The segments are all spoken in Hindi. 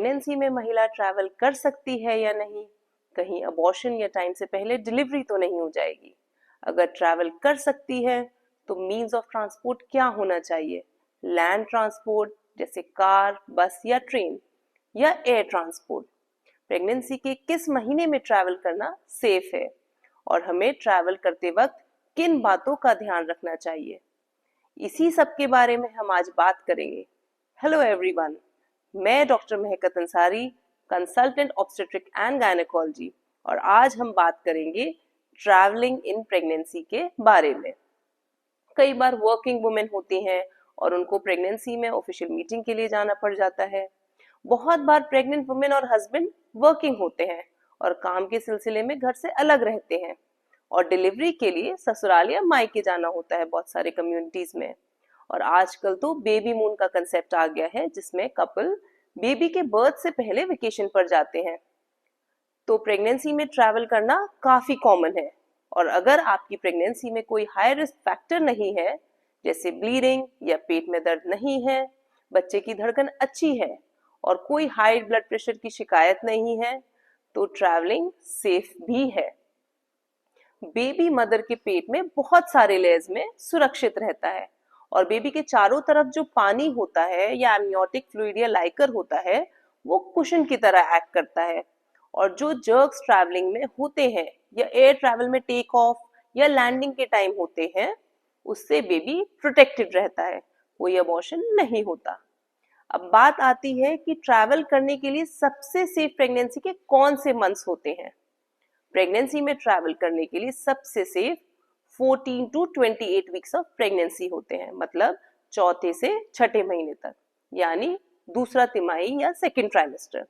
प्रेगनेंसी में महिला ट्रैवल कर सकती है या नहीं, कहीं अबॉर्शन या टाइम से पहले डिलीवरी तो नहीं हो जाएगी। अगर ट्रैवल कर सकती है तो मीन्स ऑफ ट्रांसपोर्ट क्या होना चाहिए, लैंड ट्रांसपोर्ट जैसे कार, बस या ट्रेन, या एयर ट्रांसपोर्ट। प्रेगनेंसी के किस महीने में ट्रैवल करना सेफ है और हमें ट्रैवल करते वक्त किन बातों का ध्यान रखना चाहिए, इसी सब के बारे में हम आज बात करेंगे। हेलो एवरीवन, मैं डॉक्टर महकत Ansari, consultant obstetric and gynaecology, और आज हम बात करेंगे ट्रैवलिंग इन प्रेगनेंसी के बारे में। कई बार वर्किंग वुमेन होती हैं और उनको प्रेगनेंसी में ऑफिशियल मीटिंग के लिए जाना पड़ जाता है। बहुत बार प्रेग्नेंट वुमेन और हस्बैंड वर्किंग होते हैं और काम के सिलसिले में घर से अलग रहते हैं और डिलीवरी के लिए ससुराल या मायके जाना होता है बहुत सारे कम्युनिटीज में। और आजकल तो बेबी मून का कंसेप्ट आ गया है जिसमें कपल बेबी के बर्थ से पहले वेकेशन पर जाते हैं। तो प्रेगनेंसी में ट्रैवल करना काफी कॉमन है और अगर आपकी प्रेगनेंसी में कोई हाई रिस्क फैक्टर नहीं है, जैसे ब्लीडिंग या पेट में दर्द नहीं है, बच्चे की धड़कन अच्छी है और कोई हाई ब्लड प्रेशर की शिकायत नहीं है, तो ट्रैवलिंग सेफ भी है। बेबी मदर के पेट में बहुत सारे लेयर्स में सुरक्षित रहता है और बेबी के चारों तरफ जो पानी होता है या एमनियोटिक फ्लूइड या लाइकर होता है वो कुशन की तरह एक्ट करता है। और जो जर्क्स ट्रैवलिंग में होते हैं या एयर ट्रैवल में टेक ऑफ या लैंडिंग के टाइम होते हैं, उससे बेबी प्रोटेक्टेड रहता है, कोई अबॉर्शन नहीं होता। अब बात आती है कि ट्रैवल करने के लिए सबसे सेफ प्रेगनेंसी के कौन से मंथ्स होते हैं। प्रेगनेंसी में ट्रैवल करने के लिए सबसे safe 14 to 28 weeks of pregnancy होते हैं, मतलब चौथे से छठे महीने तक, यानी दूसरा तिमाही या सेकेंड ट्राइमेस्टर।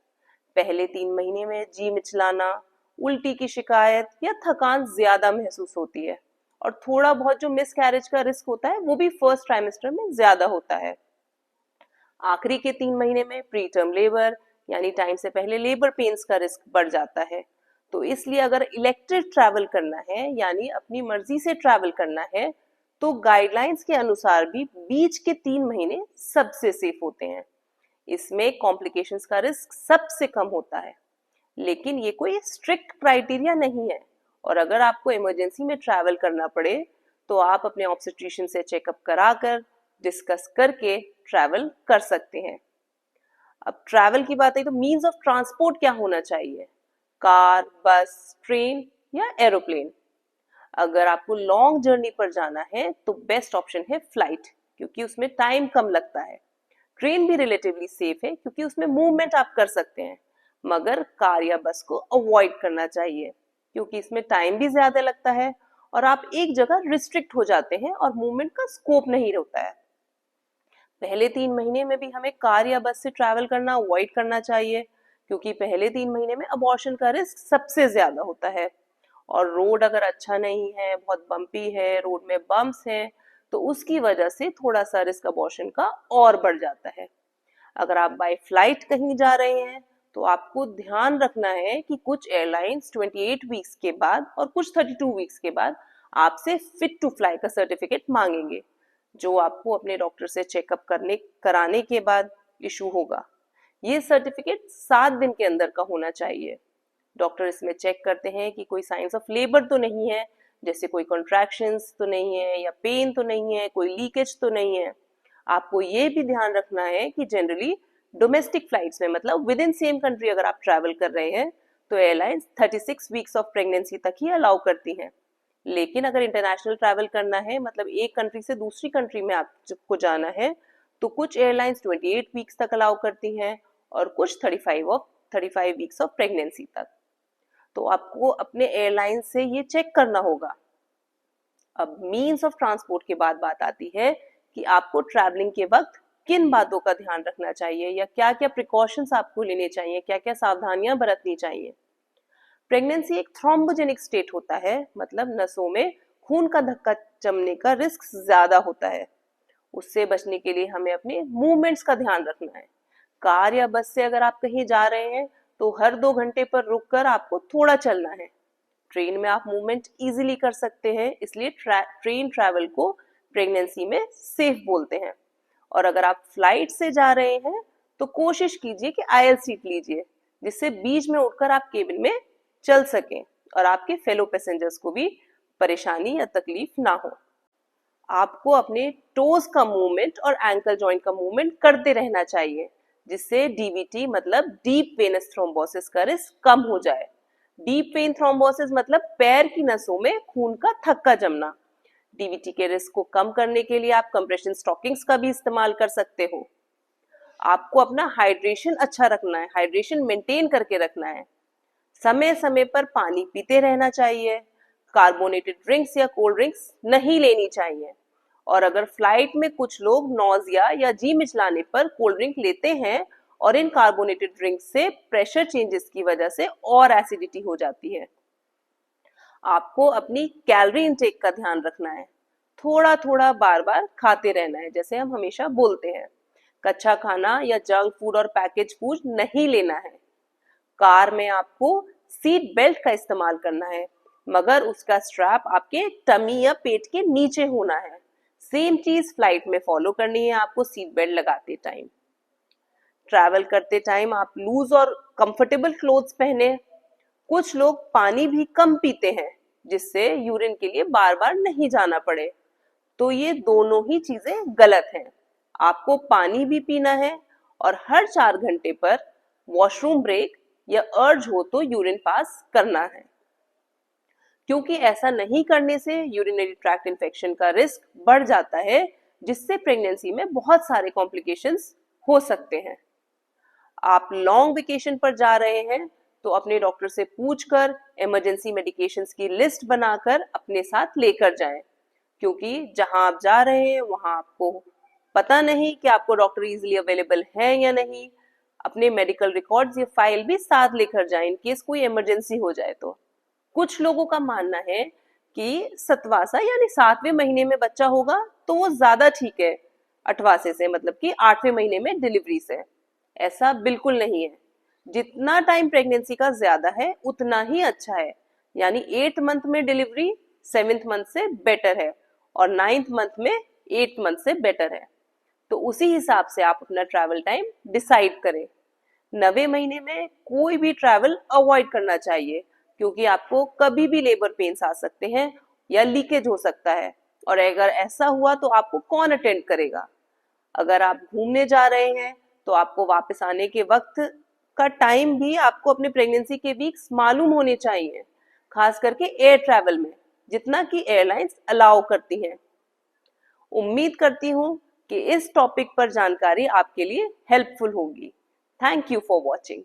पहले 3 महीने में जी मिचलाना, उल्टी की शिकायत या थकान ज्यादा महसूस होती है और थोड़ा बहुत जो मिसकैरेज का रिस्क होता है वो भी फर्स्ट ट्राइमेस्टर में ज्यादा होता है। आखिरी के 3 महीने में प्री टर्म लेबर यानी टाइम से पहले लेबर पेन्स का रिस्क बढ़ जाता है। तो इसलिए अगर इलेक्टेड ट्रैवल करना है यानी अपनी मर्जी से ट्रैवल करना है तो गाइडलाइंस के अनुसार भी बीच के 3 महीने सबसे सेफ होते हैं। इसमें कॉम्प्लिकेशंस का रिस्क सबसे कम होता है, लेकिन ये कोई स्ट्रिक्ट क्राइटेरिया नहीं है और अगर आपको इमरजेंसी में ट्रैवल करना पड़े तो आप अपने ऑब्स्टेट्रिशियन से चेकअप कराकर डिस्कस करके ट्रैवल कर सकते हैं। अब ट्रैवल की बात है तो मीन्स ऑफ ट्रांसपोर्ट क्या होना चाहिए, कार, बस, ट्रेन या एरोप्लेन। अगर आपको लॉन्ग जर्नी पर जाना है तो बेस्ट ऑप्शन है फ्लाइट, क्योंकि उसमें टाइम कम लगता है। ट्रेन भी रिलेटिवली सेफ है क्योंकि उसमें मूवमेंट आप कर सकते हैं, मगर कार या बस को अवॉइड करना चाहिए क्योंकि इसमें टाइम भी ज्यादा लगता है और आप एक जगह रिस्ट्रिक्ट हो जाते हैं और मूवमेंट का स्कोप नहीं रहता है। पहले 3 महीने में भी हमें कार या बस से ट्रैवल करना अवॉइड करना चाहिए क्योंकि पहले 3 महीने में अबॉर्शन का रिस्क सबसे ज्यादा होता है और रोड अगर अच्छा नहीं है, बहुत बम्पी है, रोड में बम्प्स हैं, तो उसकी वजह से थोड़ा सा रिस्क अबॉर्शन का और बढ़ जाता है। अगर आप बाय फ्लाइट कहीं जा रहे हैं तो आपको ध्यान रखना है कि कुछ एयरलाइंस 28 वीक्स के बाद और कुछ 32 वीक्स के बाद आपसे फिट टू फ्लाई का सर्टिफिकेट मांगेंगे, जो आपको अपने डॉक्टर से चेकअप कराने के बाद इशू होगा। ये सर्टिफिकेट 7 दिन के अंदर का होना चाहिए। डॉक्टर इसमें चेक करते हैं कि कोई साइंस ऑफ लेबर तो नहीं है, जैसे कोई कॉन्ट्रैक्शंस तो नहीं है या पेन तो नहीं है, कोई लीकेज तो नहीं है। आपको ये भी ध्यान रखना है कि जनरली डोमेस्टिक फ्लाइट्स में, मतलब विद इन सेम कंट्री अगर आप ट्रैवल कर रहे हैं तो एयरलाइंस 36 वीक्स ऑफ प्रेगनेंसी तक ही अलाउ करती हैं। लेकिन अगर इंटरनेशनल ट्रैवल करना है, मतलब एक कंट्री से दूसरी कंट्री में आपको जाना है, तो कुछ एयरलाइंस 28 वीक्स तक अलाउ करती हैं और कुछ 35 वीक्स ऑफ प्रेगनेंसी तक। तो आपको अपने एयरलाइन से ये चेक करना होगा। अब मीन्स ऑफ ट्रांसपोर्ट के बाद बात आती है कि आपको ट्रैवलिंग के वक्त किन बातों का ध्यान रखना चाहिए या क्या क्या प्रिकॉशंस आपको लेने चाहिए, क्या क्या सावधानियां बरतनी चाहिए। प्रेगनेंसी एक थ्रोम्बोजेनिक स्टेट होता है, मतलब नसों में खून का धक्का जमने का रिस्क ज्यादा होता है। उससे बचने के लिए हमें अपने मूवमेंट्स का ध्यान रखना है। कार या बस से अगर आप कहीं जा रहे हैं तो हर 2 घंटे पर रुककर आपको थोड़ा चलना है। ट्रेन में आप मूवमेंट इजीली कर सकते हैं, इसलिए ट्रेन ट्रैवल को प्रेगनेंसी में सेफ बोलते हैं। और अगर आप फ्लाइट से जा रहे हैं तो कोशिश कीजिए कि आयल सीट लीजिए, जिससे बीच में उठकर आप केबिन में चल सकें और आपके फेलो पैसेंजर्स को भी परेशानी या तकलीफ ना हो। आपको अपने टोज का मूवमेंट और एंकल जॉइंट का मूवमेंट करते रहना चाहिए, जिससे डीवीटी मतलब डीप वेनस थ्रोम्बोसिस का रिस्क कम हो जाए। डीप वेन थ्रोम्बोसिस मतलब पैर की नसों में खून का थक्का जमना। डीवीटी के रिस्क को कम करने के लिए आप कंप्रेशन स्टॉकिंग्स का भी इस्तेमाल कर सकते हो। आपको अपना हाइड्रेशन अच्छा रखना है, हाइड्रेशन मेंटेन करके रखना है। समय समय पर पानी पीते रहना चाहिए। कार्बोनेटेड ड्रिंक्स या कोल्ड ड्रिंक्स नहीं लेनी चाहिए। और अगर फ्लाइट में कुछ लोग नौजिया या जी मिचलाने पर कोल्ड ड्रिंक लेते हैं और इन कार्बोनेटेड ड्रिंक से प्रेशर चेंजेस की वजह से और एसिडिटी हो जाती है। आपको अपनी कैलोरी इनटेक का ध्यान रखना है। थोड़ा थोड़ा बार बार खाते रहना है, जैसे हम हमेशा बोलते हैं। कच्चा खाना या जंक फूड और पैकेज फूड नहीं लेना है। कार में आपको सीट बेल्ट का इस्तेमाल करना है, मगर उसका स्ट्रैप आपके टमी या पेट के नीचे होना है। सेम चीज फ्लाइट में फॉलो करनी है आपको सीट बेल्ट लगाते टाइम। ट्रैवल करते टाइम आप लूज और कंफर्टेबल क्लोथ्स पहने। कुछ लोग पानी भी कम पीते हैं, जिससे यूरिन के लिए बार बार नहीं जाना पड़े। तो ये दोनों ही चीजें गलत हैं। आपको पानी भी पीना है और हर 4 घंटे पर वॉशरूम ब्रेक या अर्ज हो तो यूरिन पास करना है, क्योंकि ऐसा नहीं करने से यूरिनरी ट्रैक्ट इन्फेक्शन का रिस्क बढ़ जाता है, जिससे प्रेगनेंसी में बहुत सारे कॉम्प्लिकेशंस हो सकते हैं। आप लॉन्ग वेकेशन पर जा रहे हैं तो अपने डॉक्टर से पूछकर इमरजेंसी मेडिकेशंस की लिस्ट बनाकर अपने साथ लेकर जाएं, क्योंकि जहां आप जा रहे हैं वहां आपको पता नहीं कि आपको डॉक्टर इजीली अवेलेबल है या नहीं। अपने मेडिकल रिकॉर्ड्स या फाइल भी साथ लेकर जाएं इन केस कोई इमरजेंसी हो जाए तो। कुछ लोगों का मानना है कि सतवासा यानी 7वें महीने में बच्चा होगा तो वो ज्यादा ठीक है 8वासे से, मतलब कि 8वें महीने में डिलीवरी से। ऐसा बिल्कुल नहीं है। जितना टाइम प्रेगनेंसी का ज्यादा है उतना ही अच्छा है। यानी 8th मंथ में डिलीवरी 7th मंथ से बेटर है और 9th मंथ में 8th मंथ से बेटर है। तो उसी हिसाब से आप अपना ट्रैवल टाइम डिसाइड करें। 9वें महीने में कोई भी ट्रैवल अवॉइड करना चाहिए, क्योंकि आपको कभी भी लेबर पेन्स आ सकते हैं या लीकेज हो सकता है, और अगर ऐसा हुआ तो आपको कौन अटेंड करेगा। अगर आप घूमने जा रहे हैं तो आपको वापस आने के वक्त का टाइम भी आपको अपने प्रेगनेंसी के वीक्स मालूम होने चाहिए, खास करके एयर ट्रैवल में, जितना कि एयरलाइंस अलाउ करती हैं। उम्मीद करती हूँ कि इस टॉपिक पर जानकारी आपके लिए हेल्पफुल होगी। Thank you for watching.